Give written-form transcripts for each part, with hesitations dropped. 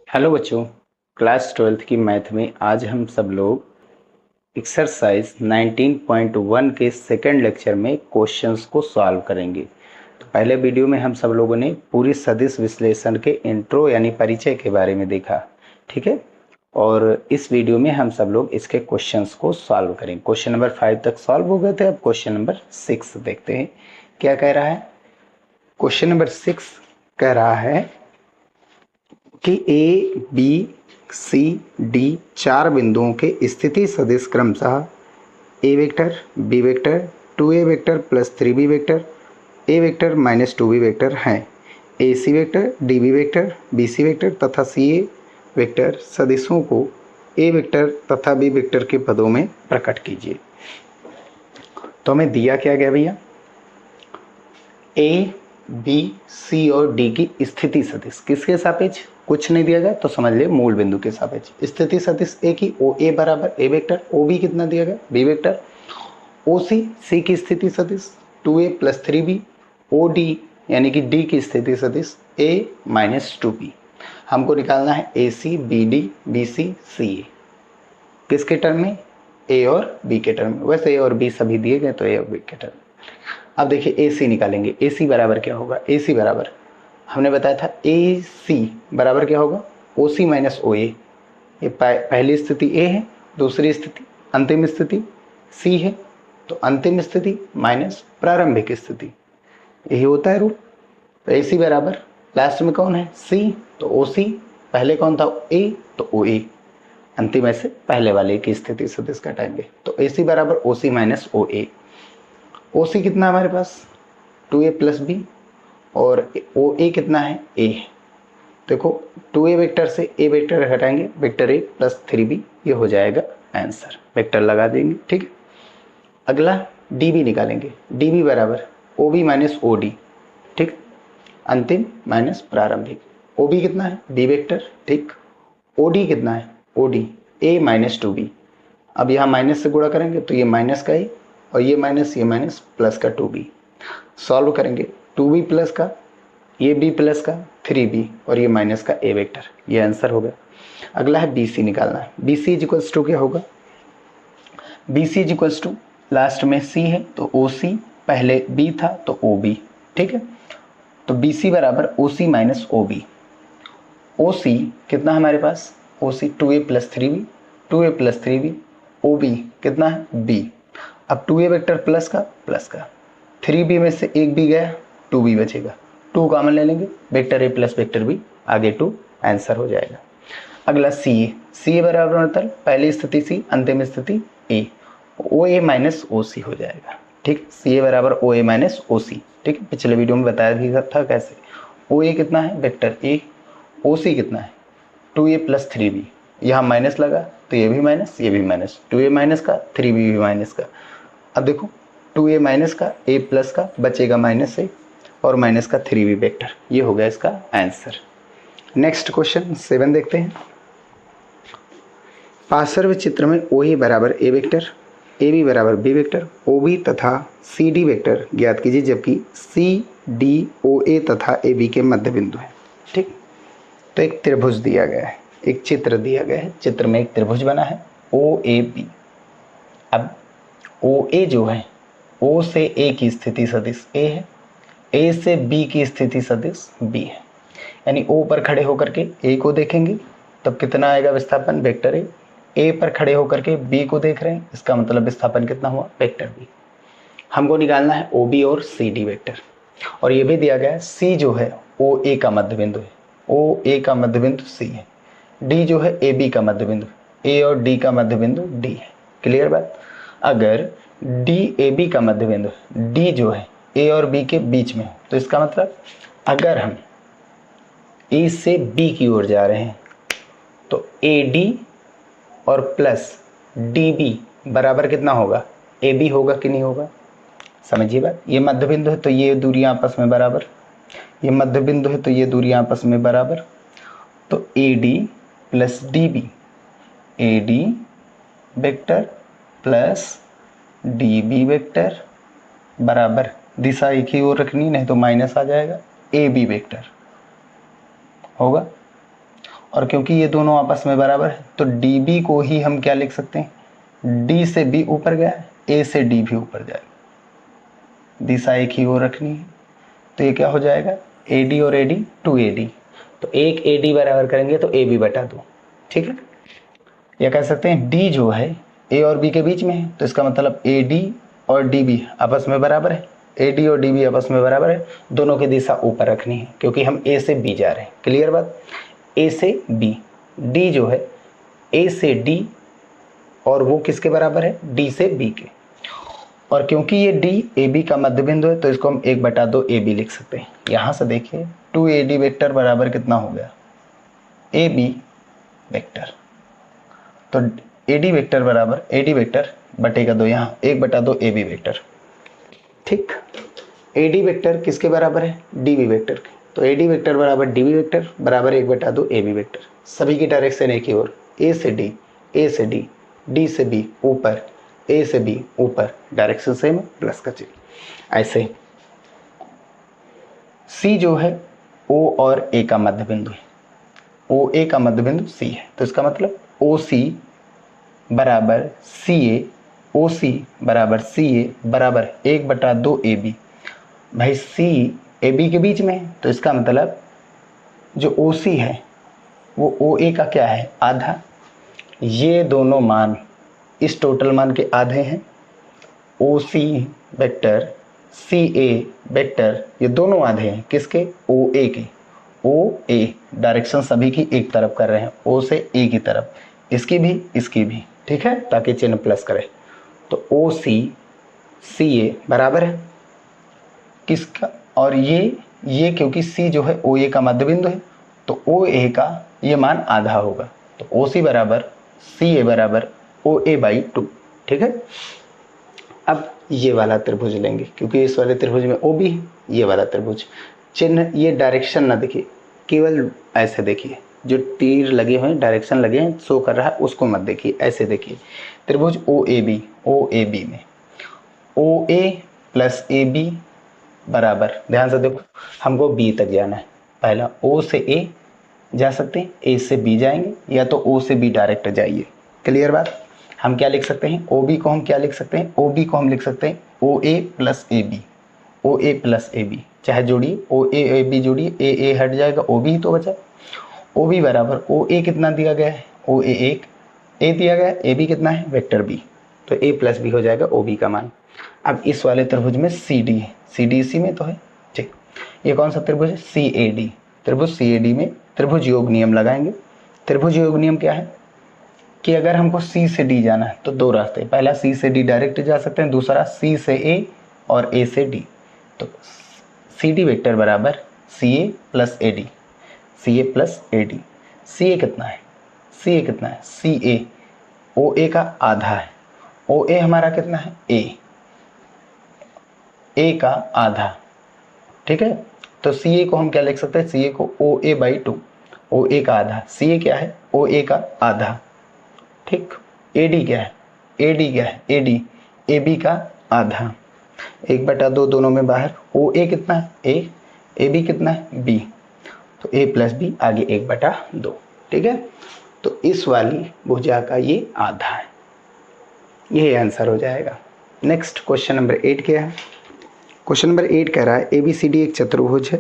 Hello बच्चों, class 12th की math में आज हम सब लोग एक्सरसाइज 19.1 के सेकंड लेक्चर में क्वेश्चंस को सॉल्व करेंगे। तो पहले वीडियो में हम सब लोगों ने पूरी सदिश विश्लेषण के इंट्रो यानी परिचय के बारे में देखा, ठीक है। और इस वीडियो में हम सब लोग इसके क्वेश्चंस को सॉल्व करेंगे। क्वेश्चन नंबर 5 तक सॉल्व हो गए थे, अब क्वेश्चन नंबर 6 देखते हैं क्या कह रहा है। क्वेश्चन नंबर 6 कह रहा है कि ए बी सी डी चार बिंदुओं के स्थिति सदिश क्रमशः A vector, B vector, 2a vector plus 3b vector, A vector minus 2b vector हैं। A C vector, D B vector, B C vector तथा सी ए वेक्टर सदिशों को ए वेक्टर तथा बी वेक्टर के पदों में प्रकट कीजिए। तो हमें दिया क्या गया भैया, ए बी सी और डी की स्थिति सदिश किसके सापेक्ष, कुछ नहीं दिया गया तो समझ ले मूल बिंदु के सापेक्ष। स्थिति सदिश ए की ओ ए बराबर ए वेक्टर, ओ बी कितना दिया गया बी वेक्टर, ओ सी की स्थिति सदिश 2a plus 3b, O D यानी कि डी की स्थिति सदिश a माइनस 2b। हमको निकालना है A C B D B C C A किसके टर्म में, ए और बी के टर्म में। वैसे ए और बी सभी दिए गए तो ए और बी के टर्म में। अब देखिए ए सी निकालेंगे, ए सी बराबर क्या होगा, ए सी बराबर हमने बताया था ए सी बराबर क्या होगा ओ सी माइनस ओ ए। ये पहली स्थिति ए है, दूसरी स्थिति अंतिम स्थिति सी है, तो अंतिम स्थिति माइनस प्रारंभिक स्थिति, यही होता है रूल। तो ए सी बराबर लास्ट में कौन है सी, तो ओ सी, पहले कौन था ए तो ओ ए, अंतिम ऐसे पहले वाले की स्थिति सदिश घटाएंगे। तो ए सी बराबर ओ सी माइनस ओ ए। ओ सी कितना हमारे पास 2a प्लस बी और ओ ए कितना है ए। देखो 2a वेक्टर से ए वेक्टर घटाएंगे, वेक्टर ए प्लस 3b, ये हो जाएगा आंसर, वेक्टर लगा देंगे, ठीक है। अगला डी बी निकालेंगे, डी बी बराबर O B minus O D, ठीक, अंतिम माइनस प्रारंभिक। ओ बी कितना है बी वेक्टर, ठीक, ओ डी कितना है O D A minus 2b। अब यहाँ माइनस से गुणा करेंगे तो ये माइनस का ए और ये माइनस प्लस का 2b। सॉल्व करेंगे 2b प्लस का, ये b प्लस का 3b और ये माइनस का a वेक्टर, ये आंसर हो गया। अगला है bc निकालना है, bc इज इक्वल्स टू क्या होगा, bc is equals to last में c है तो oc, पहले b था तो ob, ठीक है। तो bc बराबर oc माइनस ob। oc कितना हमारे पास oc 2a plus 3b, 2a plus 3b, ob कितना है b। अब 2a वेक्टर प्लस का 3b में से एक भी गया 2b बचेगा, 2 कॉमन ले लेंगे, vector A plus vector B आगे 2 आंसर हो जाएगा। अगला सी ए बराबर मतलब पहली स्थिति सी अंतिम स्थिति ए, ओ ए माइनस ओ सी हो जाएगा, ठीक। सी ए बराबर ओ ए माइनस ओ सी, ठीक है, पिछले वीडियो में बताया भी था कैसे। ओ ए कितना है वेक्टर ए, ओ सी कितना है 2a प्लस 3b, यहाँ माइनस लगा तो ये भी माइनस ये भी माइनस, 2a माइनस का 3b भी माइनस का। अब देखो 2a माइनस का a प्लस का बचेगा माइनस ए और माइनस का 3b वेक्टर, ये हो गया इसका आंसर। नेक्स्ट क्वेश्चन 7 देखते हैं। पार्श्व चित्र में ओ ए बराबर ए वेक्टर, ए बी बराबर बी वेक्टर, ओ बी तथा सी डी वेक्टर ज्ञात कीजिए, जबकि सी डी ओ ए तथा ए बी के मध्य बिंदु है, ठीक। तो एक त्रिभुज दिया गया है, एक चित्र दिया गया है, चित्र में एक त्रिभुज बना है ओ ए बी। अब ओ ए जो है ओ से ए की स्थिति सदिश ए है, ए से बी की स्थिति सदिश बी है, यानी ओ पर खड़े होकर के ए को देखेंगे तब कितना आएगा विस्थापन वेक्टर ए पर खड़े होकर के बी को देख रहे हैं, इसका मतलब विस्थापन कितना हुआ वेक्टर बी। हमको निकालना है ओ बी और सी डी वेक्टर, और ये भी दिया गया है सी जो है ओ ए का मध्य बिंदु है, ओ ए का मध्य बिंदु सी है, डी जो है ए बी का मध्य बिंदु, ए और डी का मध्य बिंदु डी है। क्लियर बात। अगर डी ए बी का मध्य बिंदु है, डी जो है ए और बी के बीच में, तो इसका मतलब अगर हम ए से बी की ओर जा रहे हैं तो ए डी और प्लस डी बी बराबर कितना होगा ए बी होगा कि नहीं होगा, समझिए बात। ये मध्य बिंदु है तो ये दूरियां आपस में बराबर, ये मध्य बिंदु है तो ये दूरियां आपस में बराबर, तो A D plus D B, A D vector plus D B vector बराबर, दिशा एक ही ओर रखनी नहीं तो माइनस आ जाएगा, ए बी वेक्टर होगा। और क्योंकि ये दोनों आपस में बराबर है तो डी बी को ही हम क्या लिख सकते हैं, डी से बी ऊपर गया, ए से डी भी ऊपर जाएगा, दिशा एक ही ओर रखनी है। तो ये क्या हो जाएगा, ए डी और ए डी 2AD, तो एक ए डी बराबर करेंगे तो ए बी बटा 2, ठीक है। या कह सकते हैं डी जो है ए और बी के बीच में है, तो इसका मतलब ए डी और डी बी आपस में बराबर है, ए डी और डी बी आपस में बराबर है, दोनों की दिशा ऊपर रखनी है क्योंकि हम ए से बी जा रहे हैं। क्लियर बात, ए से बी, डी जो है ए से डी और वो किसके बराबर है, डी से बी के। और क्योंकि ये डी ए बी का मध्य बिंदु है तो इसको हम 1/2 ए बी लिख सकते हैं। यहाँ से देखिए 2AD वेक्टर बराबर कितना हो गया, ए बी वेक्टर। तो AD वेक्टर बराबर AD वेक्टर बटेगा 2, यहाँ 1/2 AB वेक्टर, ठीक। AD वेक्टर किसके बराबर है, DB वेक्टर के, तो AD वेक्टर बराबर DB वेक्टर बराबर 1/2 AB वेक्टर। सभी की डायरेक्शन एक ही ओर, A से D, A से D, D से B ऊपर, A से B ऊपर, डायरेक्शन सेम, प्लस का चिन्ह। ऐसे C जो है O और A का मध्य बिंदु है, OA का मध्य बिंदु C है, तो इसका मतलब OC बराबर CA, OC बराबर CA बराबर 1/2 AB। भाई C AB के बीच में है तो इसका मतलब जो OC है वो OA का क्या है, आधा। ये दोनों मान इस टोटल मान के आधे हैं। OC वेक्टर CA वेक्टर ये दोनों आधे हैं किसके, OA के। OA डायरेक्शन सभी की एक तरफ कर रहे हैं, O से A की तरफ, इसकी भी इसकी भी, ठीक है, ताकि चिन्ह प्लस करे। तो OC CA बराबर है किसका, और ये क्योंकि C जो है OA का मध्य बिंदु है तो OA का ये मान आधा होगा, तो OC बराबर CA बराबर OA/2, ठीक है। अब ये वाला त्रिभुज लेंगे क्योंकि इस वाले त्रिभुज में OB है, ये वाला त्रिभुज चिन्ह, ये डायरेक्शन ना देखिए, केवल ऐसे देखिए, जो तीर लगे हुए हैं डायरेक्शन लगे हैं शो कर रहा है उसको मत देखिए, ऐसे देखिए। त्रिभुज OAB में OA प्लस AB बराबर, ध्यान से देखो, हमको B तक जाना है। पहला O से A जा सकते हैं, A से B जाएंगे, या तो O से B डायरेक्ट जाइए। क्लियर बात, हम क्या लिख सकते हैं, OB को हम क्या लिख सकते हैं, OB को हम लिख सकते हैं OA plus AB, OA plus AB, चाहे जोड़िए OA AB जोड़िए, AA हट जाएगा, OB ही तो बचा। OB बराबर OA कितना दिया गया है, OA 1, A दिया गया है, AB कितना है, वेक्टर B, तो A प्लस B हो जाएगा OB का मान। अब इस वाले त्रिभुज में CD है, CD इसी में तो है, ठीक। ये कौन सा त्रिभुज है, CAD, त्रिभुज CAD में त्रिभुज योग नियम लगाएंगे। त्रिभुज योग नियम क्या है कि अगर हमको C से D जाना है तो दो रास्ते, पहला C से D डायरेक्ट जा सकते हैं, दूसरा C से A और A से D। तो CD वेक्टर बराबर CA plus AD, CA plus AD। CA कितना है, CA कितना है, CA OA का आधा है, OA हमारा कितना है, A का आधा, ठीक है। तो CA को हम क्या लिख सकते हैं, CA को OA/2, OA का आधा, CA क्या है, OA का आधा, ठीक। AD क्या है, AD क्या है, AD AB का आधा, 1/2 दोनों में बाहर। OA कितना है, A, AB कितना है, B, तो A प्लस B आगे 1/2, ठीक है। तो इस वाली भुजा का ये आधा है, यही आंसर हो जाएगा। नेक्स्ट क्वेश्चन नंबर 8 क्या है, क्वेश्चन नंबर 8 कह रहा है ABCD एक चतुर्भुज है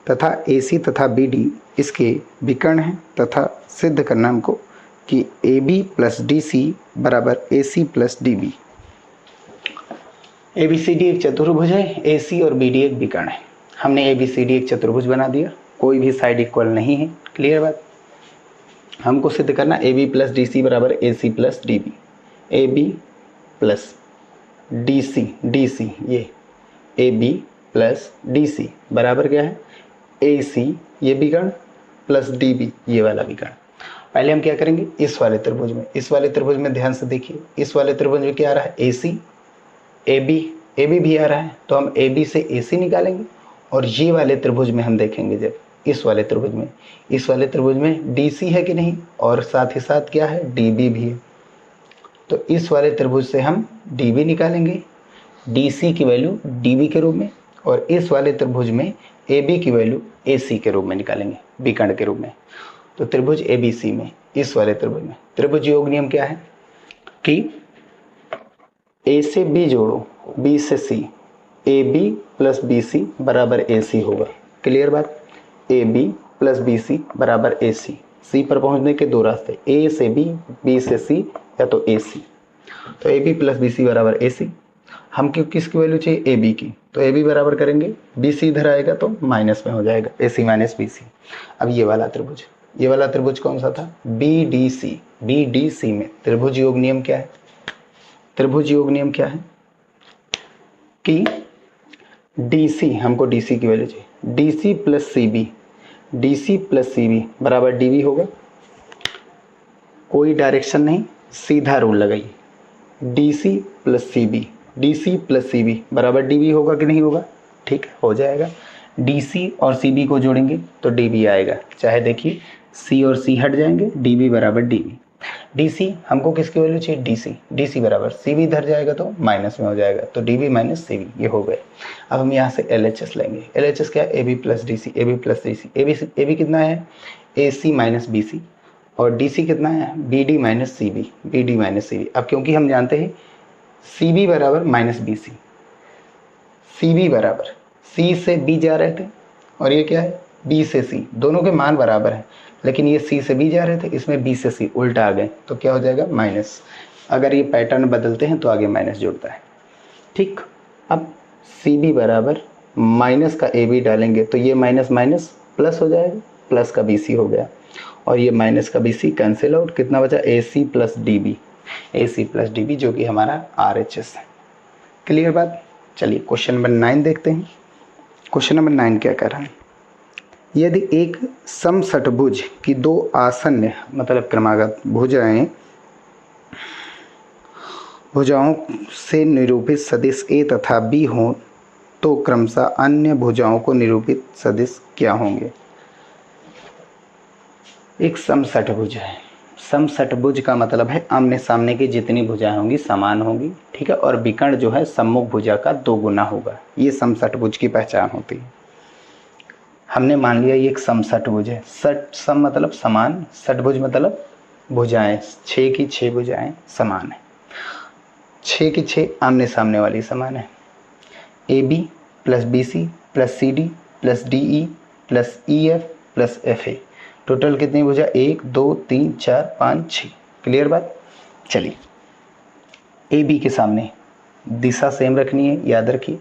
तथा AC तथा BD इसके विकर्ण हैं तथा सिद्ध करना हमको कि AB प्लस DC बराबर AC प्लस DB। ABCD एक चतुर्भुज है, AC और BD एक विकर्ण है। हमने ABCD एक चतुर्भुज बना दिया, कोई भी साइड इक्वल नहीं है। क्लियर बात, हमको सिद्ध करना AB प्लस DC बराबर AC plus DB। AB plus DC ये AB प्लस DC बराबर क्या है, AC ये विकर्ण प्लस DB ये वाला विकर्ण। पहले हम क्या करेंगे, इस वाले त्रिभुज में ध्यान से देखिए, इस वाले त्रिभुज में क्या आ रहा है, AC, AB भी आ रहा है, तो हम AB से AC निकालेंगे। और ये वाले त्रिभुज में हम देखेंगे, जब इस वाले त्रिभुज में DC है कि नहीं, और साथ ही साथ क्या है, DB भी है। तो इस वाले त्रिभुज से हम DB निकालेंगे, DC की वैल्यू DB के रूप में, और इस वाले त्रिभुज में AB की वैल्यू AC के रूप में निकालेंगे, विकर्ण के रूप में। तो त्रिभुज ABC में, इस वाले त्रिभुज में त्रिभुज योग नियम क्या है कि A से B जोड़ो, B से C, AB प्लस BC बराबर AC होगा। क्लियर बात? AB प्लस BC बराबर AC। C पर पहुंचने के दो रास्ते, A से B, B से C या तो AC। तो AB प्लस BC बराबर AC। हमको किसकी वैल्यू चाहिए? AB की। तो AB बराबर करेंगे, BC इधर आएगा तो माइनस में हो जाएगा, AC माइनस BC। अब ये वाला त्रिभुज कौन सा था? BDC। BDC में त्रिभुज योग नियम क्या है? त्रिभुज योग नियम क्या है कि DC, हमको DC की वैल्यू चाहिए, DC plus CB, DC plus CB बराबर DB होगा। कोई डायरेक्शन नहीं, सीधा रूल लगाइए, DC plus CB, DC plus CB बराबर DB होगा कि नहीं होगा? ठीक है, हो जाएगा। DC और CB को जोड़ेंगे तो DB आएगा, चाहे देखिए C और C हट जाएंगे, DB बराबर DB। DC हमको किसकी वैल्यू चाहिए? DC बराबर CB इधर जाएगा तो माइनस में हो जाएगा, तो DB माइनस CB, ये हो गए। अब हम यहाँ से LHS लेंगे। LHS क्या है? AB plus DC, AB plus DC। AB कितना है? AC माइनस BC, और DC कितना है? BD minus CB, BD minus CB। अब क्योंकि हम जानते हैं CB बराबर माइनस BC, CB बराबर C से B जा रहे थे, और ये क्या है? B से C, दोनों के मान बराबर हैं, लेकिन ये C से B जा रहे थे, इसमें B से C उल्टा आ गए, तो क्या हो जाएगा? माइनस। अगर ये पैटर्न बदलते हैं तो आगे माइनस जुड़ता है। ठीक, अब CB बराबर माइनस का AB डालेंगे तो ये माइनस माइनस प्लस हो जाएगा, प्लस का BC हो गया, और ये माइनस का BC कैंसिल आउट, कितना बचा? AC plus DB, AC plus DB जो कि हमारा RHS है। क्लियर बात? चलिए क्वेश्चन नंबर 9 देखते हैं। क्वेश्चन नंबर 9 क्या कह रहा है? यदि एक समषटभुज की दो आसन्न मतलब क्रमागत भुजाओं से निरूपित सदिश A तथा B हो तो क्रमशः अन्य भुजाओं को निरूपित सदिश क्या होंगे? एक समषटभुज है। समषटभुज का मतलब है आमने सामने की जितनी भुजाएं होंगी समान होंगी, ठीक है, और विकर्ण जो है सम्मुख भुजा का 2 गुना होगा। ये समषटभुज की पहचान होती है। हमने मान लिया ये एक समषटभुज है। सम मतलब समान, षटभुज मतलब भुजाएं, 6 की 6 भुजाएं समान है, 6 की 6 आमने सामने वाली समान है। AB plus BC plus CD plus DE plus EF plus FA, total कितनी भुजा? 1 2 3 4 5 6। क्लियर बात? चलिए AB के सामने दिशा सेम रखनी है, याद रखिए।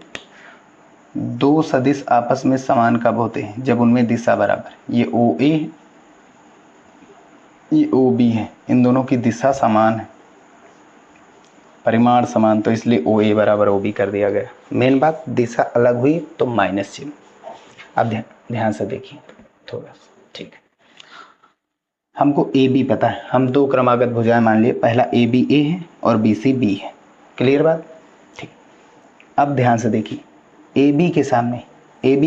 दो सदिश आपस में समान कब होते हैं? जब उनमें दिशा बराबर। ये OA है, ये OB है, इन दोनों की दिशा समान है, परिमाण समान, तो इसलिए OA बराबर OB कर दिया गया। मेन बात, दिशा अलग हुई तो माइनस चिन्ह। अब ध्यान से देखिए थोड़ा सा, ठीक है। हमको AB पता है, हम 2 क्रमागत भुजाएं मान लिए, पहला AB A है और BC B है। क्लियर बात? ठीक। अब ध्यान से देखिए, AB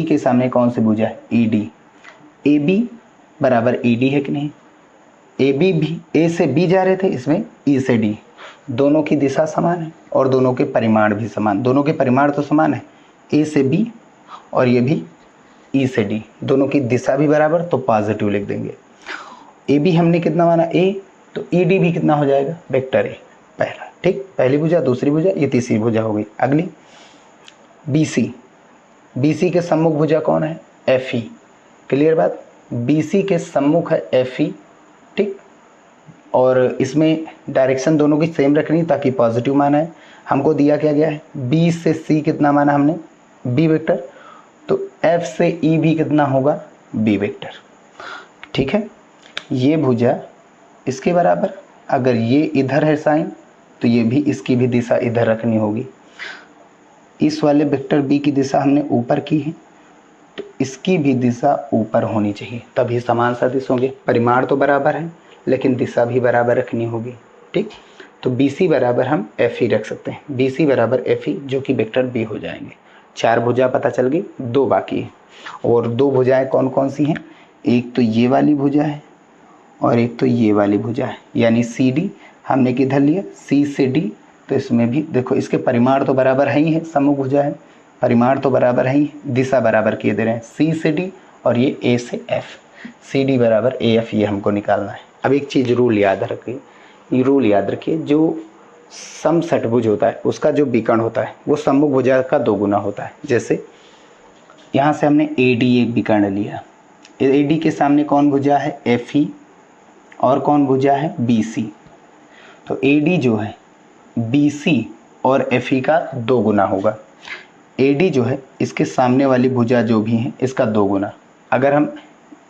के सामने कौन सी भुजा है? ED। AB बराबर ED है कि नहीं? AB भी A से B जा रहे थे, इसमें E से D, दोनों की दिशा समान है और दोनों के परिमाण भी समान। दोनों के परिमाण तो समान है, A से B और ये भी E से D, दोनों की दिशा भी बराबर, तो पॉजिटिव लिख देंगे। AB हमने कितना माना? A, तो ED भी कितना हो जाएगा? वेक्टर A पहला। ठीक, पहली भुजा, दूसरी भुजा, ये तीसरी भुजा हो गई। अगली BC के सम्मुख भुजा कौन है? FE। क्लियर बात? BC के सम्मुख है FE, ठीक, और इसमें डायरेक्शन दोनों की सेम रखनी ताकि पॉजिटिव माना है। हमको दिया क्या गया है? B से C कितना माना हमने? B वेक्टर, तो F से E भी कितना होगा? B vector. ठीक है, ये भुजा इसके बराबर, अगर ये इधर है साइन तो ये भी, इसकी भी दिशा इधर रखनी होगी। इस वाले वेक्टर B की दिशा हमने ऊपर की है, तो इसकी भी दिशा ऊपर होनी चाहिए, तभी समान सदिश होंगे। परिमाण तो बराबर है लेकिन दिशा भी बराबर रखनी होगी। ठीक, तो BC बराबर हम FE रख सकते हैं। BC बराबर FE जो कि वेक्टर B हो जाएंगे। 4 भुजा पता चल गई, 2 बाकी है। और 2 भुजाएं कौन कौन सी हैं? एक तो ये वाली भुजा है और एक तो ये वाली भुजा है, यानी CD हमने किधर लिया? C से D, तो इसमें भी देखो इसके परिमाण तो बराबर है ही है, सम्मुख भुजा है, परिमाण तो बराबर है ही, दिशा बराबर किए दे रहे हैं, C से D और ये A से F। सी डी बराबर ए एफ, ये हमको निकालना है। अब एक चीज़ रूल याद रखिए, ये रूल याद रखिए, जो समषटभुज होता है उसका जो विकर्ण होता है वो सम्मुख भुजा का दोगुना होता है। जैसे यहाँ से हमने ए डी एक विकर्ण लिया, ए डी के सामने कौन भुजा है, एफ ई, और कौन भुजा है, बी सी। तो ए डी जो है बी सी और एफ ई का दोगुना होगा। ए डी जो है इसके सामने वाली भुजा जो भी है इसका दोगुना। अगर हम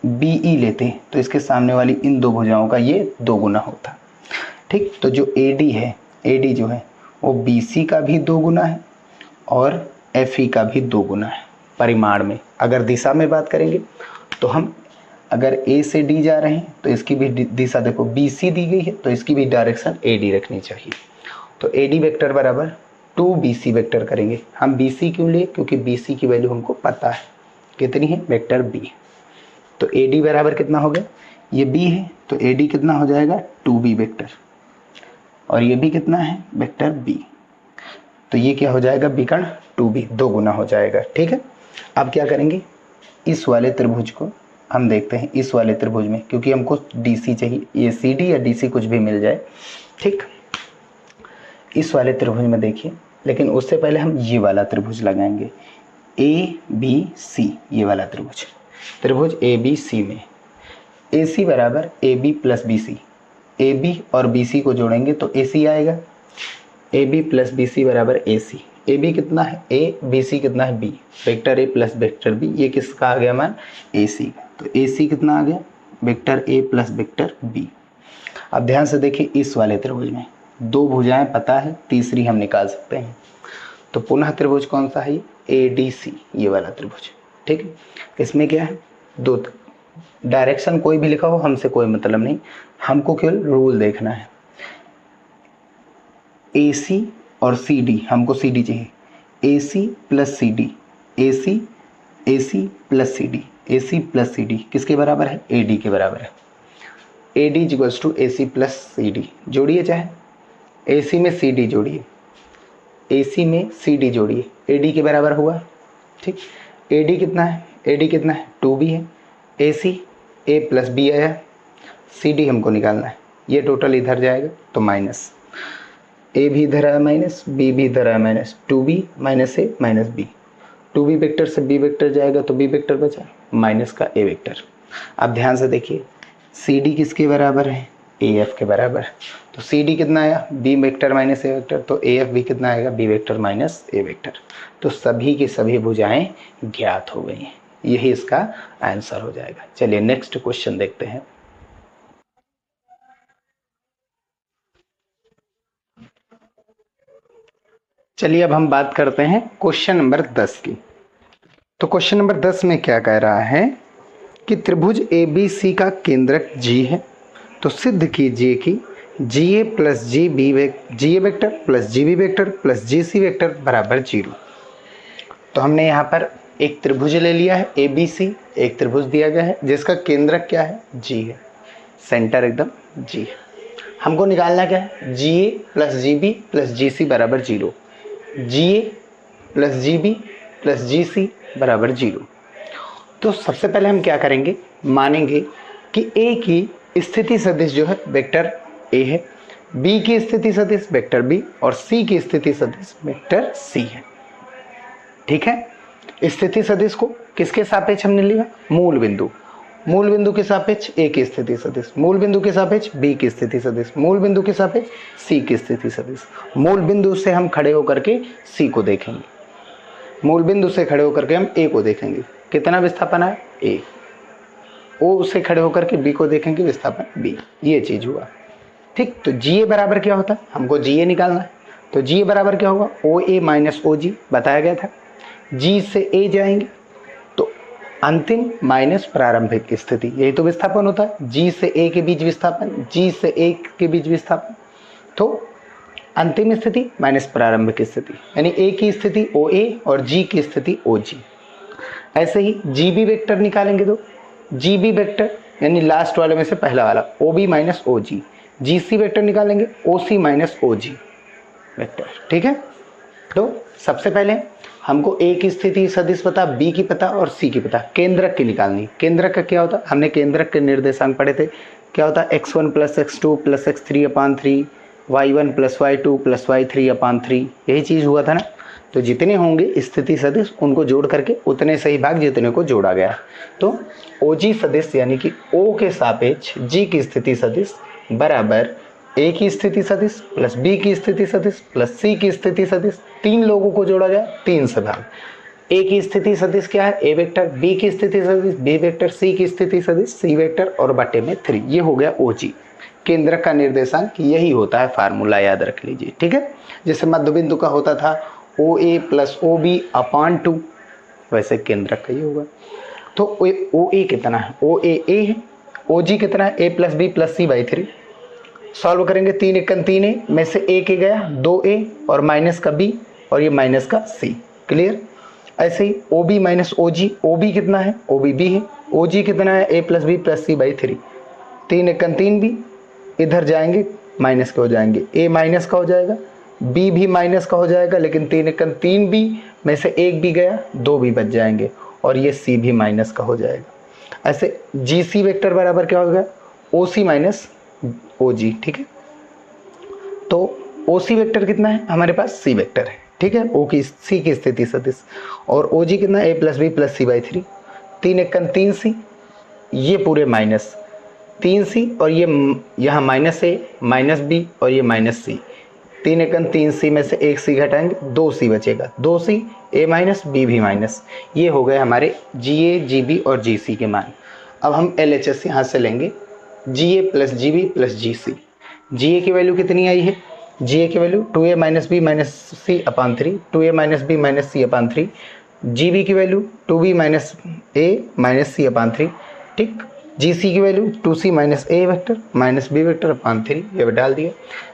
बी ई लेते हैं तो इसके सामने वाली इन दो भुजाओं का ये दोगुना होता। ठीक, तो जो ए डी है, ए डी जो है वो बी सी का भी दोगुना है और एफ ई का भी दोगुना है परिमाण में। अगर दिशा में बात करेंगे तो हम अगर ए से डी जा रहे हैं तो इसकी भी दिशा देखो, बी सी दी गई है तो इसकी भी डायरेक्शन ए डी रखनी चाहिए। तो ए डी वेक्टर बराबर 2BC वेक्टर करेंगे। हम BC क्यों लिए, क्योंकि BC की वैल्यू हमको पता है कितनी है, वेक्टर B। तो AD बराबर कितना हो गया, ये B है तो AD कितना हो जाएगा 2B वेक्टर, और ये भी कितना है वेक्टर B। तो ये क्या हो जाएगा विकर्ण 2B, दो गुना हो जाएगा। ठीक है, अब क्या करेंगे, इस वाले त्रिभुज को हम देखते हैं। इस वाले त्रिभुज में क्योंकि हमको DC चाहिए, ये CD या DC कुछ भी मिल जाए। ठीक, इस वाले त्रिभुज में देखिए, लेकिन उससे पहले हम ये वाला त्रिभुज लगाएंगे ABC, ये वाला त्रिभुज, त्रिभुज ABC में AC बराबर AB प्लस BC, AB और BC को जोड़ेंगे तो AC आएगा। AB प्लस BC बराबर AC, AB कितना है A, BC कितना है B, vector A plus vector B, ये किसका आ गया मान, AC का। तो AC कितना आ गया, vector A plus vector B। अब ध्यान से देखिए, इस वाले त्रिभुज में दो भुजाएं पता है, तीसरी हम निकाल सकते हैं। तो पुनः त्रिभुज कौन सा है, ADC, ये वाला त्रिभुज। ठीक है, इसमें क्या है, दो डायरेक्शन कोई भी लिखा हो हमसे कोई मतलब नहीं, हमको केवल रूल देखना है। AC और CD, हमको CD चाहिए, AC plus CD, AC plus CD, AC plus CD किसके बराबर है, AD के बराबर है। AD equals to AC plus CD, जोड़िए, चाहे AC में CD जोड़िए, AC में CD जोड़िए, AD के बराबर हुआ। ठीक, AD कितना है, AD कितना है 2B है, AC A प्लस B आया, CD हमको निकालना है, ये टोटल इधर जाएगा तो माइनस, A भी इधर आया माइनस, B भी इधर आया minus, 2B minus A minus B, 2B vector से B वेक्टर जाएगा तो B वेक्टर बचा माइनस का A वेक्टर। अब ध्यान से देखिए, CD किसके बराबर है, AF के बराबर। तो CD कितना आया, B vector minus A vector, तो AF भी कितना आएगा, B vector minus A vector. तो सभी की सभी भुजाएं ज्ञात हो गई हैं, यही इसका आंसर हो जाएगा। चलिए नेक्स्ट क्वेश्चन देखते हैं। चलिए अब हम बात करते हैं क्वेश्चन नंबर 10 की। तो क्वेश्चन नंबर 10 में क्या कह रहा है कि त्रिभुज ABC का केंद्रक G है, तो सिद्ध कीजिए कि GA plus GA vector plus GB vector plus GC vector बराबर 0। तो हमने यहाँ पर एक त्रिभुज ले लिया है ABC, एक त्रिभुज दिया गया है जिसका केंद्रक क्या है, G है, सेंटर एकदम G है। हमको निकालना क्या है, GA plus GB plus GC बराबर 0, GA plus GB plus GC बराबर 0। तो सबसे पहले हम क्या करेंगे, मानेंगे कि A की स्थिति सदिश जो है वेक्टर A है, B की स्थिति सदिश वेक्टर B और C की स्थिति सदिश वेक्टर C है। ठीक है, स्थिति सदिश को किसके सापेक्ष हमने लिया, मूल बिंदु, मूल बिंदु के सापेक्ष A की स्थिति सदिश, मूल बिंदु के सापेक्ष B की स्थिति सदिश, मूल बिंदु के सापेक्ष C की स्थिति सदिश। मूल बिंदु से हम खड़े होकर के C को देखेंगे, मूल बिंदु से खड़े होकर के हम A को देखेंगे, कितना विस्थापन है A, O से खड़े होकर के B को देखेंगे, विस्थापन B, ये चीज हुआ। ठीक, तो GA बराबर क्या होता है, हमको GA निकालना है। तो GA बराबर क्या होगा, OA माइनस OG बताया गया था, G से A जाएंगे तो अंतिम माइनस प्रारंभिक स्थिति, यही तो विस्थापन होता है, G से A के बीच विस्थापन, G से A के बीच विस्थापन, तो अंतिम स्थिति माइनस प्रारंभिक स्थिति, यानी A की स्थिति OA और G की स्थिति OG। ऐसे ही GB वेक्टर निकालेंगे तो GB वेक्टर यानी लास्ट वाले में से पहला वाला OB minus OG, GC vector निकालेंगे OC माइनस OG वेक्टर। ठीक है, तो सबसे पहले हमको ए की स्थिति सदिश पता, बी की पता और सी की पता, केंद्रक की निकालनी। केंद्रक का क्या होता है, हमने केंद्रक के निर्देशांक पढ़े थे, क्या होता है x1 plus x2 plus x3 अपान 3, y1 plus y2 plus y3 अपान 3, यही चीज़ हुआ था ना। तो जितने होंगे स्थिति सदिश उनको जोड़ करके उतने सही भाग जितने को जोड़ा गया। तो OG सदिश यानी कि O के सापेक्ष G की स्थिति सदिश बराबर A की स्थिति सदिश प्लस B की स्थिति सदिश प्लस C की स्थिति सदिश, तीन लोगों को जोड़ा गया, तीन से भाग। A की स्थिति सदिश क्या है, A वेक्टर, B की स्थिति सदिश B वेक्टर, C की स्थिति सदिश C वेक्टर और बटे में 3, ये हो गया OG। केंद्रक का निर्देशांक यही होता है, फार्मूला याद रख लीजिए, ठीक है। जैसे मध्य बिंदु का होता था OA प्लस OB अपान 2, वैसे केंद्रक का ही होगा। तो OA कितना है, OA A है, OG कितना है, A plus B plus C by 3। Solve करेंगे, 3 एकन 3 A में से एक ए गया, 2A और माइनस का B और ये माइनस का C, क्लियर। ऐसे ही OB माइनस OG, OB कितना है, OB B है, OG कितना है, A plus B plus C by 3। 3 एकन 3 B, इधर जाएंगे माइनस के हो जाएंगे, A माइनस का हो जाएगा, B भी माइनस का हो जाएगा, लेकिन 3 एकन 3 B में से एक भी गया, 2 भी बच जाएंगे और ये C भी माइनस का हो जाएगा। ऐसे GC वेक्टर बराबर क्या हो गया, OC माइनस OG, ठीक है। तो OC वेक्टर कितना है हमारे पास, C वेक्टर है, ठीक है। O की C की स्थिति सदिश, और OG कितना है, A plus B plus C by 3। 3 एकन 3 C, ये पूरे माइनस 3 C और ये यहाँ माइनस A माइनस B और ये माइनस C। 3 एकन 3 C में से एक C घटाएंगे, 2 C बचेगा, 2 C, A माइनस B भी माइनस। ये हो गए हमारे GA GB और GC के मान। अब हम LHS यहाँ से लेंगे, GA plus GB plus GC। GA की वैल्यू कितनी आई है, GA की value 2A minus B minus C upon 3, 2A minus B minus C upon 3। GB की value 2B minus A minus C upon 3, ठीक। GC की value 2C minus A vector minus B vector upon 3, ये डाल दिया।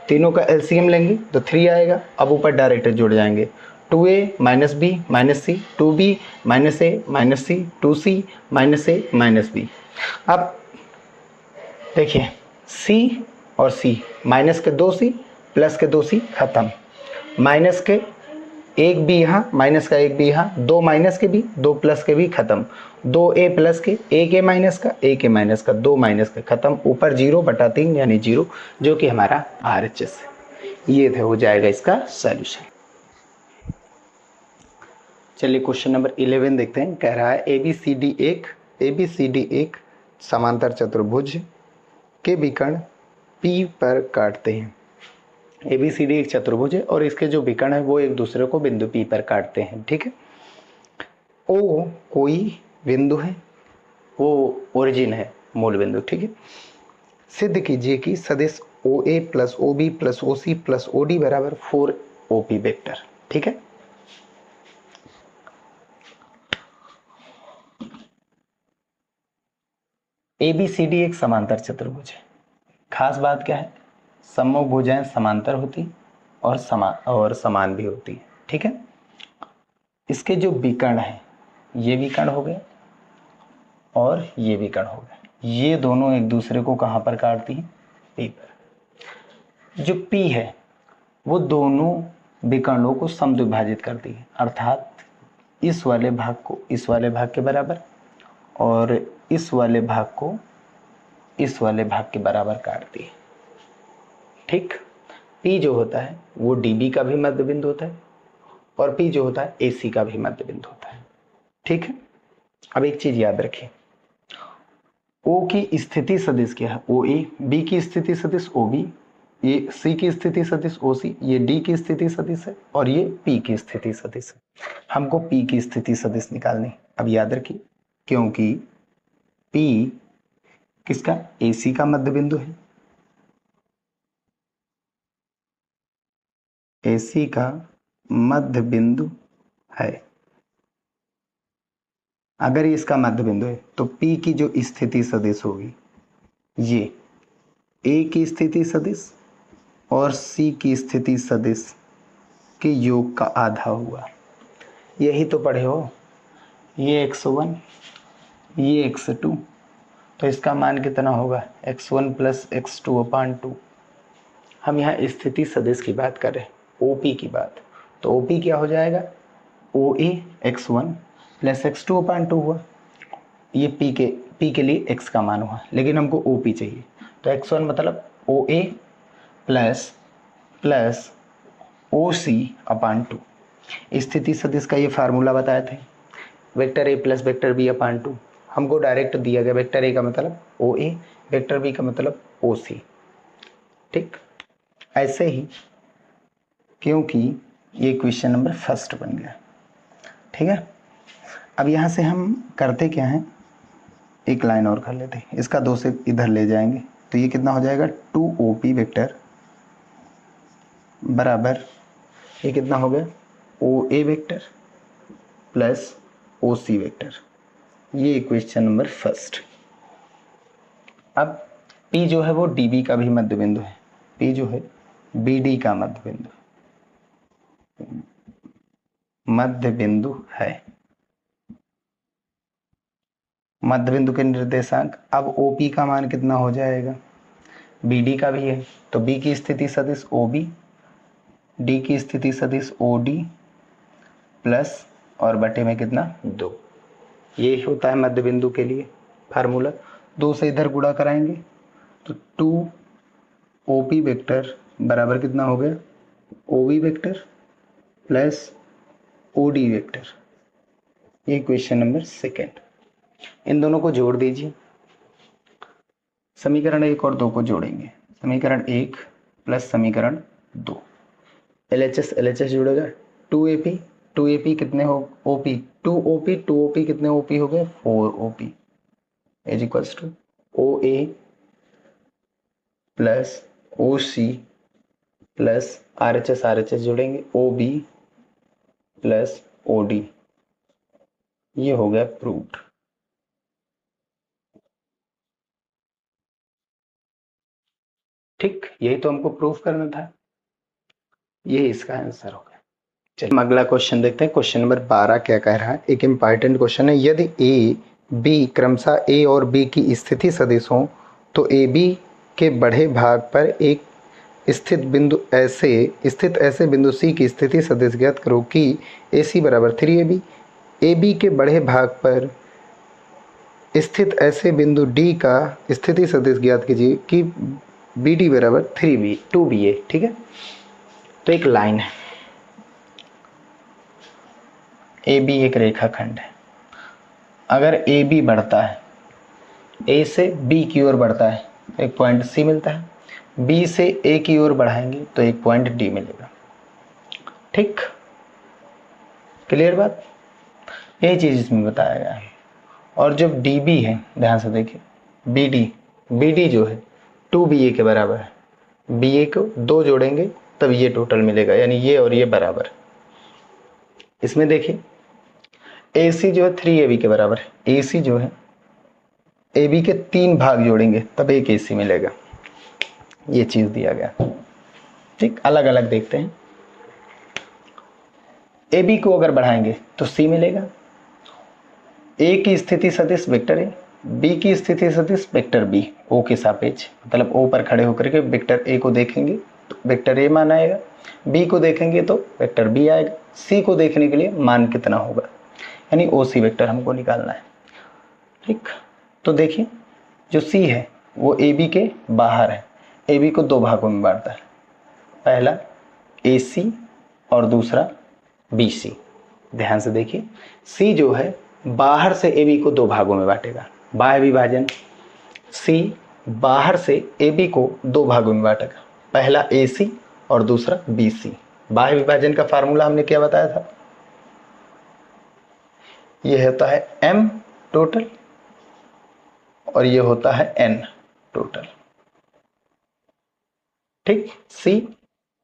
तीनों का LCM लेंगे तो 3 आएगा। अब ऊपर डायरेक्ट जुड़ जाएंगे, 2A minus B minus C, 2B minus A minus C, 2C minus A minus B। अब देखिए C और C, माइनस के 2C प्लस के 2C खत्म, माइनस के एक भी यहाँ, माइनस का एक भी यहाँ, 2 माइनस के भी, 2 प्लस के भी खत्म, 2A प्लस के, 1A माइनस का, 1A माइनस का, 2 माइनस के खत्म, ऊपर 0/3 यानी 0, जो कि हमारा RHS है। ये हो जाएगा इसका सॉल्यूशन। चलिए क्वेश्चन नंबर 11 देखते हैं। कह रहा है ABCD एक समांतर चतुर्भुज के विकर्ण P पर काटते हैं। ABCD एक चतुर्भुज है और इसके जो विकर्ण है वो एक दूसरे को बिंदु P पर काटते हैं, ठीक है। O कोई बिंदु है, वो ओरिजिन है, मूल बिंदु, ठीक है। सिद्ध कीजिए कि सदिश OA plus OB plus OC plus OD बराबर 4OP वेक्टर, ठीक है। ABCD एक समांतर चतुर्भुज है। खास बात क्या है, सम्मुख भुजाएं समांतर होती और समान भी होती है, ठीक है। इसके जो विकर्ण है, ये विकर्ण हो गए और ये विकर्ण हो गए, ये दोनों एक दूसरे को कहां पर काटती हैं, P पर। जो P है वो दोनों विकर्णों को समद्विभाजित करती है, अर्थात इस वाले भाग को इस वाले भाग के बराबर और इस वाले भाग को इस वाले भाग के बराबर काटती है, ठीक। P जो होता है वो DB का भी मध्य बिंदु होता है और P जो होता है AC का भी मध्य बिंदु होता है, ठीक है। अब एक चीज याद रखिए, O की स्थिति सदिश क्या है, OA, B की स्थिति सदिश OB, ये C की स्थिति सदिश OC, ये D की स्थिति सदिश है और ये P की स्थिति सदिश है। हमको P की स्थिति सदिश निकालनी। अब याद रखिए, क्योंकि P किसका, AC का मध्य बिंदु है, AC का मध्य बिंदु है। अगर ये इसका मध्य बिंदु है तो P की जो स्थिति सदिश होगी ये A की स्थिति सदिश और C की स्थिति सदिश के योग का आधा हुआ। यही तो पढ़े हो, ये x1 ये x2, तो इसका मान कितना होगा, x1 प्लस x2 अपान 2। हम यहाँ स्थिति सदिश की बात कर रहे हैं, OP की बात, तो OP क्या हो जाएगा, ओ ए x1 प्लस x2/2 हुआ। ये p के लिए x का मान हुआ, लेकिन हमको OP चाहिए, तो x1 मतलब OA प्लस OC/2। स्थिति सदिश का ये फार्मूला बताए थे, vector A plus vector b/2। हमको डायरेक्ट दिया गया, वेक्टर ए का मतलब OA, वेक्टर बी का मतलब OC। ठीक, ऐसे ही, क्योंकि ये क्वेश्चन नंबर फर्स्ट बन गया। ठीक है, अब यहाँ से हम करते क्या है, एक लाइन और कर लेते हैं, इसका 2 से इधर ले जाएंगे, तो ये कितना हो जाएगा 2OP वेक्टर बराबर, ये कितना हो गया OA vector plus OC vector. ये क्वेश्चन नंबर फर्स्ट। अब P जो है वो DB का भी मध्य बिंदु है, P जो है BD का मध्य बिंदु है, मध्य बिंदु के निर्देशांक। अब OP का मान कितना हो जाएगा, BD का भी है, तो B की स्थिति सदिश OB, D की स्थिति सदिश OD प्लस और बटे में कितना 2। ये होता है मध्य बिंदु के लिए फार्मूला। 2 से इधर गुणा कराएंगे तो 2OP वेक्टर बराबर कितना हो गया OB vector plus OD vector. ये क्वेश्चन नंबर सेकेंड। इन दोनों को जोड़ दीजिए, समीकरण 1 और 2 को जोड़ेंगे, समीकरण 1 प्लस समीकरण 2, LHS जुड़ेगा 2AP कितने हो OP 2OP कितने OP हो गए 4OP is equals to OA plus OC plus RHS जुड़ेंगे OB प्लस OD। ये हो गया प्रूव्ड। ठीक, यही तो हमको प्रूव करना था, ये इसका आंसर हो गया। चलिए हम अगला क्वेश्चन देखते हैं। क्वेश्चन नंबर 12 क्या कह रहा है, एक इंपॉर्टेंट क्वेश्चन है। यदि ए बी क्रमशः ए और बी की स्थिति सदिश हो तो ए बी के बढ़े भाग पर एक स्थित ऐसे बिंदु सी की स्थिति सदिश ज्ञात करो कि ए सी बराबर 3AB। ए बी के बढ़े भाग पर स्थित ऐसे बिंदु डी का स्थिति सदिश ज्ञात कीजिए कि बी डी बराबर 2BA। ठीक है, तो एक लाइन है, ए बी एक रेखाखंड है। अगर ए बी बढ़ता है, ए से बी की ओर बढ़ता है तो एक पॉइंट सी मिलता है, बी से ए की ओर बढ़ाएंगे तो एक पॉइंट डी मिलेगा। ठीक, क्लियर बात, यही चीज इसमें बताया गया है। और जब डी बी है, ध्यान से देखिए, बी डी जो है 2BA के बराबर है, BA को 2 जोड़ेंगे तब ये टोटल मिलेगा, यानी ये और ये बराबर। इसमें देखिए AC जो है 3AB के बराबर है, AC जो है AB के 3 भाग जोड़ेंगे तब एक AC मिलेगा। ये चीज दिया गया। ठीक, अलग अलग देखते हैं। AB को अगर बढ़ाएंगे तो C मिलेगा, A की स्थिति सदिश वेक्टर A, B की स्थिति सदिश वेक्टर B, O के सापेक्ष, मतलब O पर खड़े होकर के वेक्टर A को देखेंगे तो वेक्टर A मान आएगा, B को देखेंगे तो वेक्टर B आएगा, C को देखने के लिए मान कितना होगा, यानी OC वेक्टर हमको निकालना है। ठीक, तो देखिए जो C है वो AB के बाहर है, AB को 2 भागों में बांटता है, पहला AC और दूसरा BC। ध्यान से देखिए, C जो है बाहर से AB को 2 भागों में बांटेगा, बाह्य विभाजन। C बाहर से AB को 2 भागों में बांटेगा, पहला AC और दूसरा BC। बाह्य विभाजन का फार्मूला हमने क्या बताया था, ये होता है M टोटल और ये होता है N टोटल। ठीक, C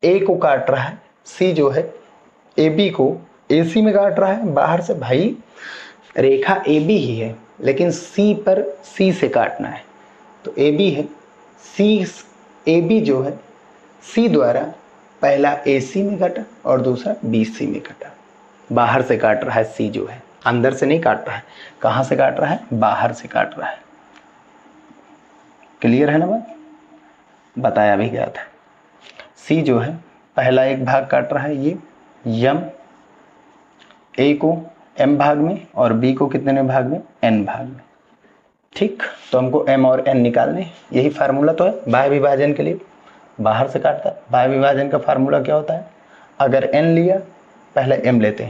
A को काट रहा है, C जो है AB को AC में काट रहा है बाहर से। भाई रेखा AB ही है लेकिन C पर C से काटना है, तो AB है, AB जो है C द्वारा पहला AC में काटा और दूसरा BC में काटा। बाहर से काट रहा है C जो है, अंदर से नहीं काट रहा है। कहां से काट रहा है, बाहर से काट रहा है। क्लियर है ना बात, बताया भी गया था। C जो है पहला एक भाग काट रहा है, ये M, ए को m भाग में और b को कितने भाग में, n भाग में। ठीक, तो हमको m और n निकालने, यही फार्मूला तो है बाह्य विभाजन के लिए, बाहर से काटता है। बाह्य विभाजन का फार्मूला क्या होता है, अगर n लिया, पहले m लेते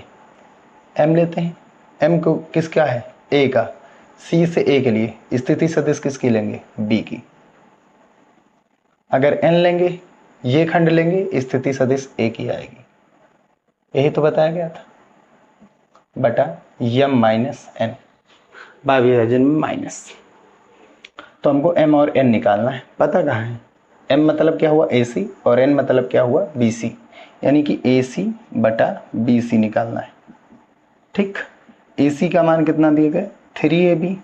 हैं, m को किसका है, a का, c से a के लिए स्थिति सदिश किसकी लेंगे, b की। अगर n लेंगे, ये खंड लेंगे, स्थिति सदिश a की आएगी। यही तो बताया गया था, बटा m माइनस n, बाह्य विभाजन में माइनस। तो हमको m और n निकालना है, पता कहाँ है, m मतलब क्या हुआ AC और n मतलब क्या हुआ BC, यानी कि AC बटा BC निकालना है। ठीक, AC का मान कितना दिया गया 3AB,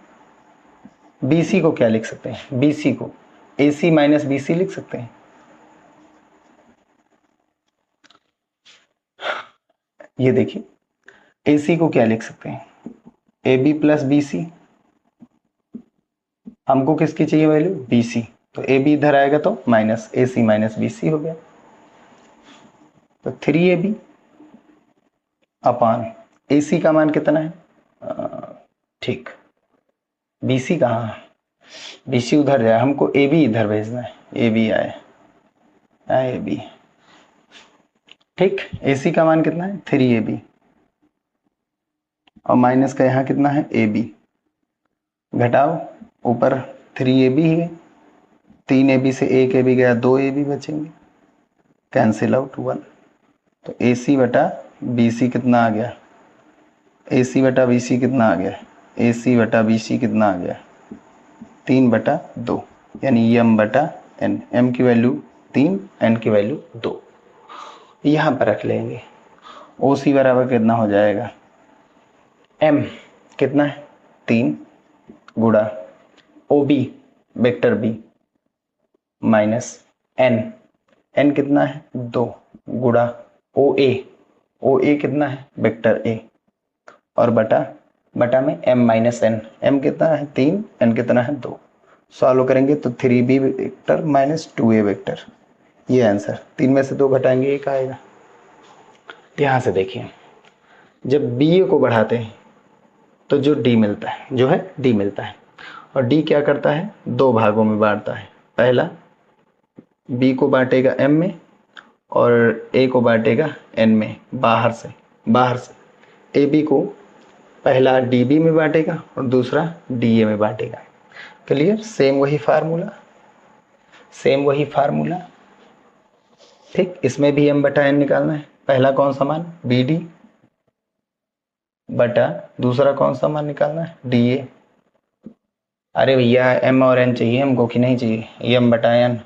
BC को क्या लिख सकते हैं, BC को AC माइनस BC लिख सकते हैं। ये देखिए AC को क्या लिख सकते हैं, AB प्लस BC, हमको किसकी चाहिए वैल्यू, BC, तो AB इधर आएगा तो माइनस AC माइनस BC हो गया, तो 3AB अपान AC का मान कितना है, ठीक, BC कहाँ है, BC उधर जाए, हमको AB इधर भेजना है, AB आए AB। ठीक, AC का मान कितना है 3AB और माइनस का यहाँ कितना है AB, घटाओ, ऊपर 3AB है, 3AB से 1AB गया, 2AB बचेंगे, कैंसिल आउट 1, तो AC बटा BC कितना आ गया, AC बटा BC कितना आ गया, AC बटा BC कितना आ गया 3/2, यानी m बटा n, m की वैल्यू 3, n की वैल्यू 2, यहाँ पर रख लेंगे। OC बराबर कितना हो जाएगा, m कितना है 3 गुणा OB vector B minus n कितना है 2 गुणा OA कितना है वेक्टर A, और बटा में m माइनस n, m कितना है 3, n कितना है 2, सॉल्व करेंगे तो 3b vector minus 2a vector, ये आंसर, 3 में से 2 घटाएंगे 1 आएगा। यहाँ से देखिए, जब ba को बढ़ाते हैं तो जो d मिलता है, जो है d मिलता है, और d क्या करता है, 2 भागों में बांटता है, पहला b को बांटेगा m में और a को बांटेगा n में, बाहर से ab को पहला db में बांटेगा और दूसरा da में बांटेगा। क्लियर, सेम वही फार्मूला। ठीक, इसमें भी m बटा n निकालना है, पहला कौन सा मान bd बटा दूसरा कौन सा मान निकालना है da। अरे भैया m और n चाहिए हमको कि नहीं चाहिए, m बटा n।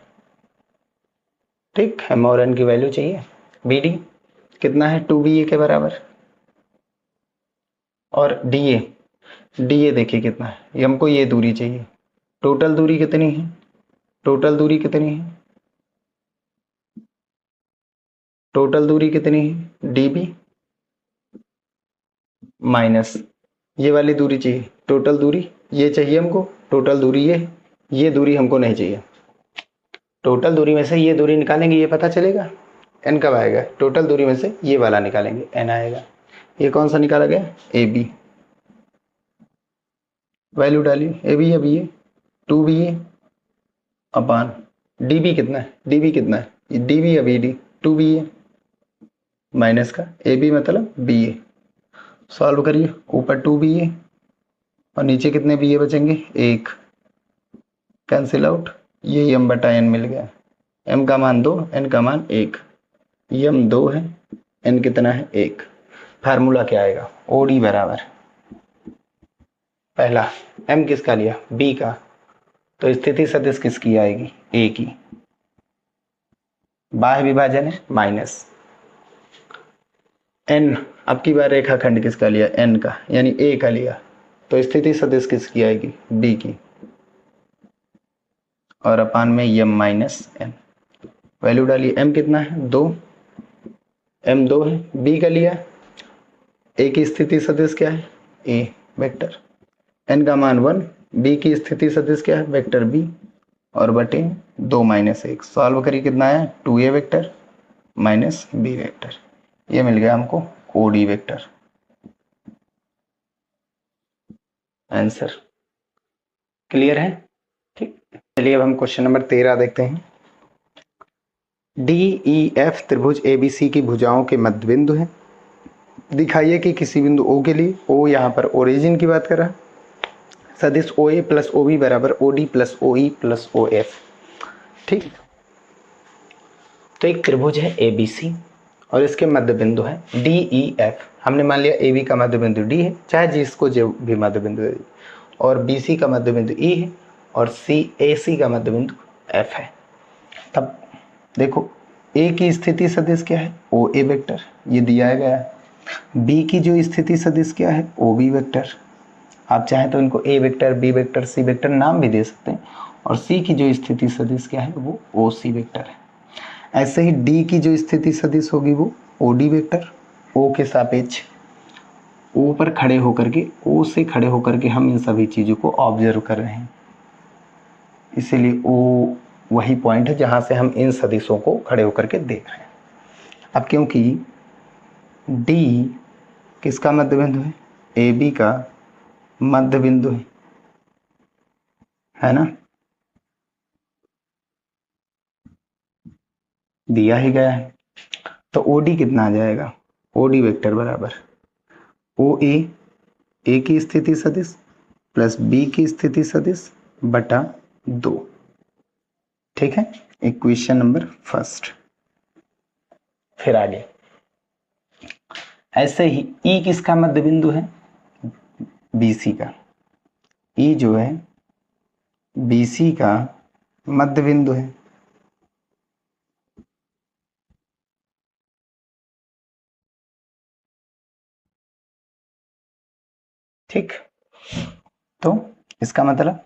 ठीक, m और n की वैल्यू चाहिए, bd कितना है 2ba के बराबर, और da देखिए कितना है, हमको ये दूरी चाहिए, टोटल दूरी कितनी है, टोटल दूरी कितनी है db माइनस ये वाली दूरी चाहिए, टोटल दूरी ये चाहिए हमको, टोटल दूरी ये दूरी हमको नहीं चाहिए, टोटल दूरी में से ये दूरी निकालेंगे, ये पता चलेगा n कब आएगा, टोटल दूरी में से ये वाला निकालेंगे n आएगा। ये कौन सा निकाला गया, AB, वैल्यू डालिए, AB अब ये 2ba अपान db कितना है, db अब BD 2ba माइनस का AB मतलब BA, सॉल्व करिए, ऊपर 2ba और नीचे कितने ba बचेंगे 1, कैंसिल आउट, ये m बटा n मिल गया, m का मान 2, n का मान 1, m 2 है, n कितना है 1, फार्मूला क्या आएगा, OD बराबर, पहला m किसका लिया b का, तो स्थिति सदिश किसकी आएगी a की, बाह्य विभाजन है माइनस n, अब की बार रेखाखंड किसका लिया n का, यानी a का लिया, तो स्थिति सदिश किसकी आएगी b की, और अपान में m माइनस n, वैल्यू डालिए, m कितना है 2, m 2 है, b का लिया, a की स्थिति सदिश क्या है a वेक्टर, n का मान 1, b की स्थिति सदिश क्या है वेक्टर b, और बटे 2 माइनस 1, सॉल्व करिए कितना आया 2a vector minus b vector, ये मिल गया हमको OD वेक्टर। आंसर। क्लियर है? ठीक, चलिए अब हम क्वेश्चन नंबर 13 देखते हैं। डी ई एफ त्रिभुज एबीसी की भुजाओं के मध्य बिंदु है। दिखाइए कि किसी बिंदु ओ के लिए, ओ यहाँ पर ओरिजिन की बात कर रहा है, सदिश ओ ए प्लस ओ बी बराबर O D plus O E plus O F. ठीक, तो एक त्रिभुज है ए बी सी और इसके मध्य बिंदु है डी ई एफ। हमने मान लिया ए बी का मध्य बिंदु डी है, चाहे जिसको जो भी मध्य बिंदु है, और बी सी का मध्य बिंदु ई है और सी ए सी का मध्य बिंदु एफ है। तब देखो ए की स्थिति सदिश क्या है, ओ ए वेक्टर, ये दिया गया है। बी की जो स्थिति सदिश क्या है, ओ बी वेक्टर। आप चाहें तो इनको ए vector, B vector, C vector नाम भी दे सकते हैं। और सी की जो स्थिति सदिश क्या है, वो ओ सी वेक्टर है। ऐसे ही डी की जो स्थिति सदिश होगी वो ओ डी वेक्टर। ओ के सापेक्ष ओ पर खड़े होकर के, ओ से खड़े होकर के हम इन सभी चीजों को ऑब्जर्व कर रहे हैं, इसीलिए ओ वही पॉइंट है जहां से हम इन सदिशों को खड़े होकर के देख रहे हैं। अब क्योंकि डी किसका मध्य बिंदु है, ए बी का मध्य बिंदु है ना, दिया ही गया है। तो ओ डी कितना आ जाएगा, ओ डी वेक्टर बराबर ओ ए की स्थिति सदिश प्लस बी की स्थिति सदिश बटा 2। ठीक है, इक्वेशन नंबर फर्स्ट। फिर आगे ऐसे ही ई किसका मध्य बिंदु है, बीसी का। ई जो है बीसी का मध्य बिंदु है। ठीक, तो इसका मतलब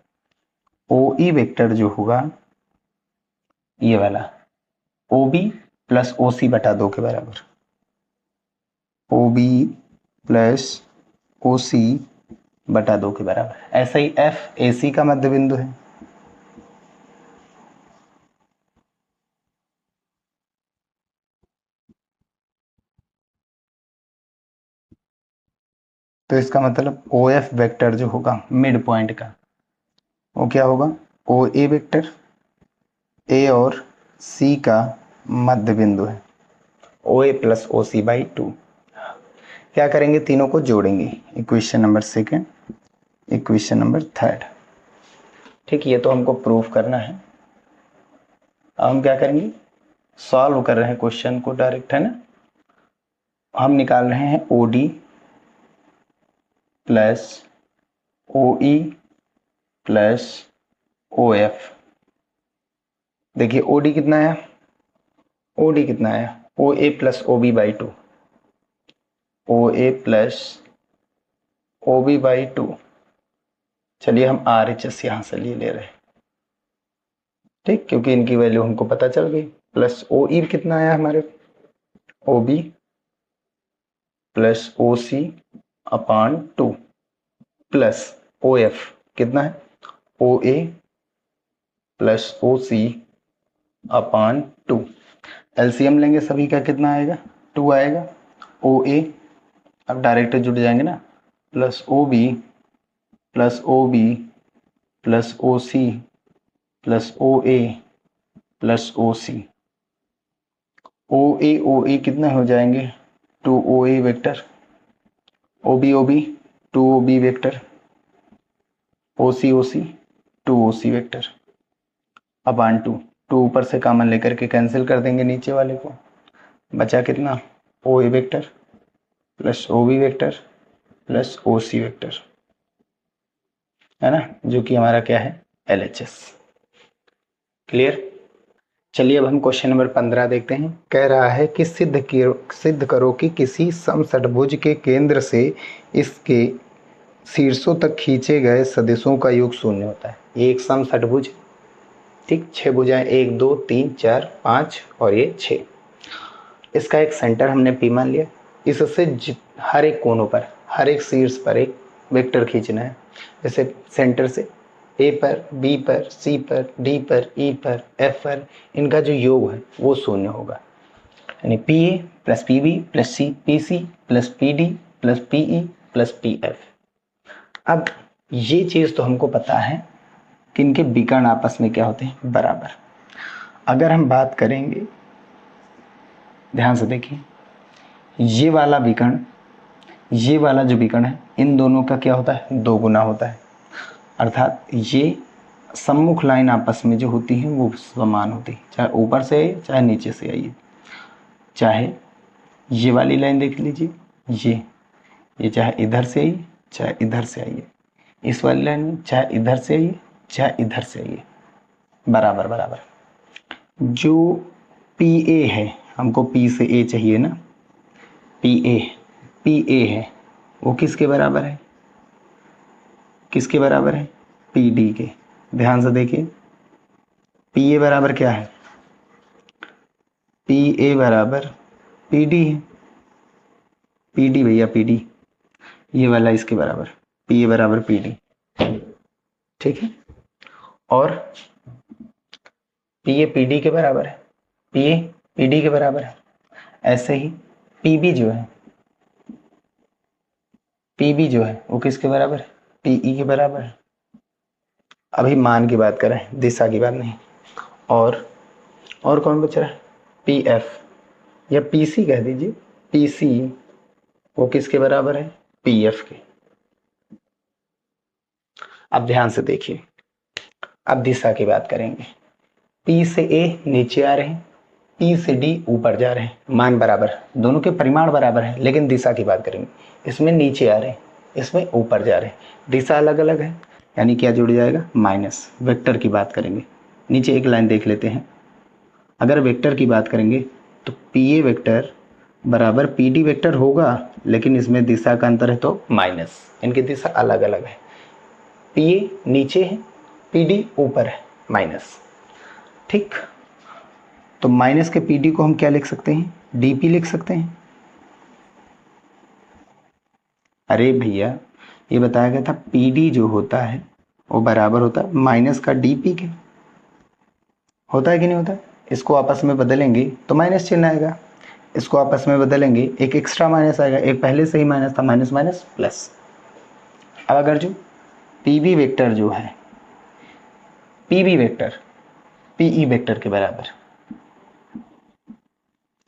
ओ ई वेक्टर जो होगा ये वाला ओ बी प्लस ओ सी बटा 2 के बराबर, ओ बी प्लस ओ सी बटा 2 के बराबर। ऐसा ही एफ ए सी का मध्य बिंदु है। तो इसका मतलब ओ एफ वेक्टर जो होगा मिड पॉइंट का, वो क्या होगा, ओ ए वेक्टर, ए और सी का मध्य बिंदु है, ओ A plus O C by 2। क्या करेंगे, तीनों को जोड़ेंगे, equation number second, equation number third. ठीक, ये तो हमको प्रूफ करना है। अब हम क्या करेंगे, सॉल्व कर रहे हैं क्वेश्चन को डायरेक्ट, है ना। हम निकाल रहे हैं O D plus O E plus O F. देखिए ओ डी कितना आया, ओ डी कितना आया, O A plus O B by 2, O A plus O B by 2। चलिए हम आर एच एस यहां से ले रहे हैं, ठीक, क्योंकि इनकी वैल्यू हमको पता चल गई। प्लस ओ ई कितना आया हमारे, ओ बी प्लस ओ सी अपान 2 प्लस ओ एफ कितना है, ओ A plus O C upon 2। LCM लेंगे सभी का, कितना आएगा, 2 आएगा। ओ ए अब डायरेक्ट जुड़ जाएंगे ना, plus O B plus O B plus O C plus O A plus O C. O A कितने हो जाएंगे, 2 O A vector, O B 2 O B vector, O C 2 O C vector upon 2। 2 ऊपर से common लेकर के cancel कर देंगे नीचे वाले को, बचा कितना, O A vector plus O B vector plus O C vector, है ना, जो कि हमारा क्या है, एल एच एस। क्लियर। चलिए अब हम क्वेश्चन नंबर 15 देखते हैं। कह रहा है कि सिद्ध करो कि किसी समषटभुज के केंद्र से इसके शीर्षों तक खींचे गए सदिशों का योग शून्य होता है। ये एक समषटभुज, ठीक, 6 भुजाएं, 1 2 3 4 5 और ये 6। इसका एक सेंटर हमने पी मान लिया। इससे हर एक कोनों पर, हर एक शीर्ष पर एक वेक्टर खींचना है। जैसे सेंटर से ए पर, बी पर, सी पर, डी पर, ई पर, एफ पर, इनका जो योग है वो शून्य होगा। यानी P A plus P B plus C P C plus P D plus P E plus P F. अब ये चीज तो हमको पता है कि इनके विकर्ण आपस में क्या होते हैं, बराबर। अगर हम बात करेंगे, ध्यान से देखिए, ये वाला विकर्ण, ये वाला जो विकर्ण है, इन दोनों का क्या होता है, 2 गुना होता है। अर्थात ये सम्मुख लाइन आपस में जो होती है वो समान होती है, चाहे ऊपर से आइए चाहे नीचे से आइए। चाहे ये वाली लाइन देख लीजिए, ये चाहे इधर से आइए चाहे इधर से आइए, इस वाली लाइन में चाहे इधर से आइए चाहे इधर से आइए, बराबर बराबर। जो पी ए है, हमको पी से ए चाहिए ना, पी ए है, वो किसके बराबर है, किसके बराबर है, पी डी के। ध्यान से देखिए, पी ए बराबर क्या है, पी ए बराबर पी डी है, पी डी भैया पी डी, ये वाला इसके बराबर, पी ए बराबर पी डी, ठीक है। और पी ए पी डी के बराबर है, पी ए पी डी के बराबर है। ऐसे ही पी बी जो है, पी बी जो है वो किसके बराबर है, पी ई के बराबर है। अभी मान की बात करें, दिशा की बात नहीं। और कौन बच रहा है, पी एफ या पी सी कह दीजिए, पी सी वो किसके बराबर है, पी एफ के। अब ध्यान से देखिए, अब दिशा की बात करेंगे। पी से ए नीचे आ रहे हैं, पी से डी ऊपर जा रहे हैं, मान बराबर, दोनों के परिमाण बराबर है, लेकिन दिशा की बात करेंगे, इसमें नीचे आ रहे हैं, इसमें ऊपर जा रहे हैं, दिशा अलग अलग है, यानी क्या जुड़ जाएगा, माइनस। वेक्टर की बात करेंगे, नीचे एक लाइन देख लेते हैं। अगर वेक्टर की बात करेंगे तो पी ए वेक्टर बराबर पी डी वेक्टर होगा, लेकिन इसमें दिशा का अंतर है तो माइनस, इनकी दिशा अलग अलग है। पी ए नीचे है, पी डी ऊपर है, माइनस, ठीक। तो माइनस के पी डी को हम क्या लिख सकते हैं, डी पी लिख सकते हैं। अरे भैया, ये बताया गया था पी डी जो होता है वो बराबर होता है माइनस का डी पी के, होता है कि नहीं होता है। इसको आपस में बदलेंगे तो माइनस चिन्ह आएगा, इसको आपस में बदलेंगे एक एक्स्ट्रा माइनस आएगा, एक पहले से ही माइनस था, माइनस माइनस प्लस। अब अगर जो पी बी वेक्टर जो है, P B vector P E vector के बराबर,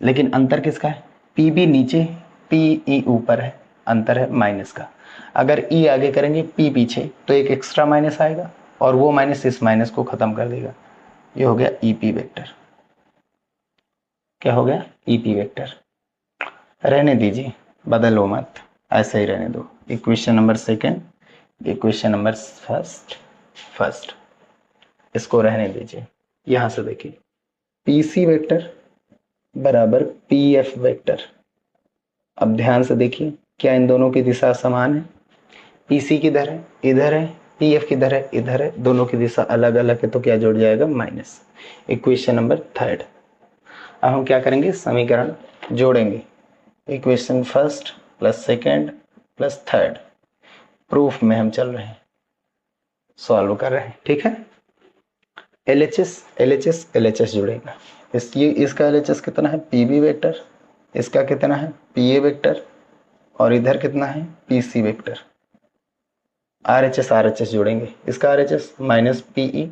लेकिन अंतर किसका है, पी बी नीचे पी ई ऊपर है, अंतर है माइनस का। अगर ई आगे करेंगे पी पीछे तो एक एक्स्ट्रा माइनस आएगा, और वो माइनस इस माइनस को खत्म कर देगा। ये हो गया ई पी वेक्टर। क्या हो गया, ई पी वेक्टर। रहने दीजिए, बदलो मत, ऐसे ही रहने दो। Equation number second, equation number first, इसको रहने दीजिए। यहां से देखिए, पी सी वेक्टर बराबर पी एफ वेक्टर। अब ध्यान से देखिए, क्या इन दोनों की दिशा समान है, पी सी किधर है, इधर है, पी एफ किधर है, इधर है, दोनों की दिशा अलग अलग है, तो क्या जुड़ जाएगा, माइनस। Equation number third. अब हम क्या करेंगे, समीकरण जोड़ेंगे, equation first plus second plus third, proof में हम चल रहे हैं, सॉल्व कर रहे हैं, ठीक है। एलएचएस जुड़ेगा, इसका एलएचएस कितना है, पीबी वेक्टर, इसका कितना है, पीए वेक्टर, और इधर कितना है, पीसी वेक्टर। आरएचएस जोड़ेंगे, इसका आरएचएस माइनस पीई,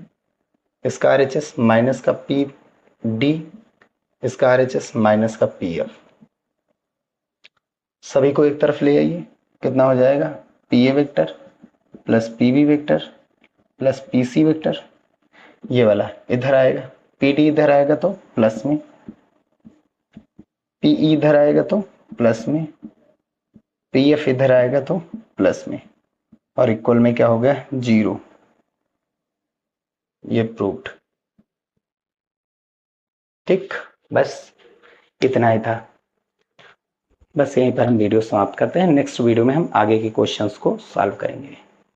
इसका आरएचएस माइनस का पी डी, इसका आरएचएस माइनस का पी एफ। सभी को एक तरफ ले आइए, कितना हो जाएगा, PA vector plus PB vector plus PC vector. ये वाला इधर आएगा, पीडी इधर आएगा तो प्लस में, पीई इधर आएगा तो प्लस में, पीएफ इधर आएगा तो प्लस में, और इक्वल में क्या हो गया, 0। ये प्रूव्ड, ठीक। बस इतना ही था, बस यहीं पर हम वीडियो समाप्त करते हैं। नेक्स्ट वीडियो में हम आगे के क्वेश्चंस को सॉल्व करेंगे।